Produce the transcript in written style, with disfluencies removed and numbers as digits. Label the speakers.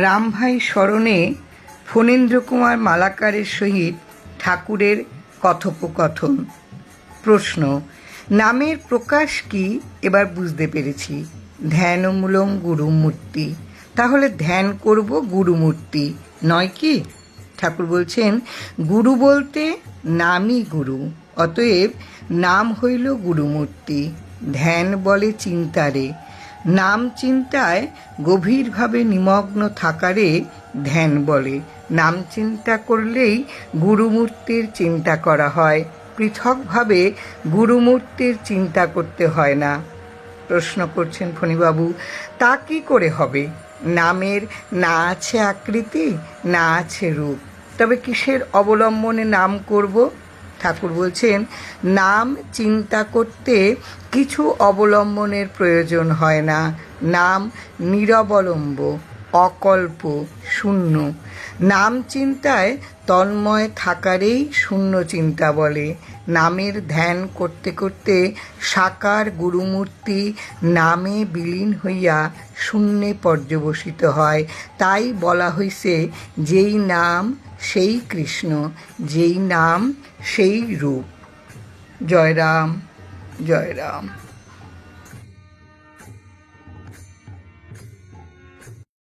Speaker 1: রামভাই স্মরণে ফণীন্দ্র কুমার মালাকারের সহিত ঠাকুরের কথোপকথন। প্রশ্ন: নামের প্রকাশ কি এবার বুঝতে পেরেছি। ধ্যানমূলং গুরুমূর্তি, তাহলে ধ্যান করব গুরুমূর্তি, নয় কি? ঠাকুর বলছেন, গুরু বলতে নামই গুরু, অতএব নাম হইল গুরুমূর্তি। ধ্যান বলে চিন্তারে, নাম চিন্তায় গভীরভাবে নিমগ্ন থাকারে ধ্যান বলে। নাম চিন্তা করলেই গুরুমূর্তির চিন্তা করা হয়, পৃথকভাবে গুরুমূর্তির চিন্তা করতে হয় না। প্রশ্ন করছেন ফণীবাবু, তা কি করে হবে? নামের না আছে আকৃতি, না আছে রূপ, তবে কিসের অবলম্বনে নাম করব? ঠাকুর বলছেন, নাম চিন্তা করতে কিছু অবলম্বনের প্রয়োজন হয় না। নাম নিরবলম্ব, অকল্প, শূন্য। নাম চিন্তায় তন্ময় থাকারেই শূন্য চিন্তা বলে। নামের ধ্যান করতে করতে সাকার গুরুমূর্তি নামে বিলীন হইয়া শূন্যে পর্যবসিত হয়। তাই বলা হইছে, যেই নাম সেই কৃষ্ণ, যেই নাম সেই রূপ। জয় রাম, জয় রাম।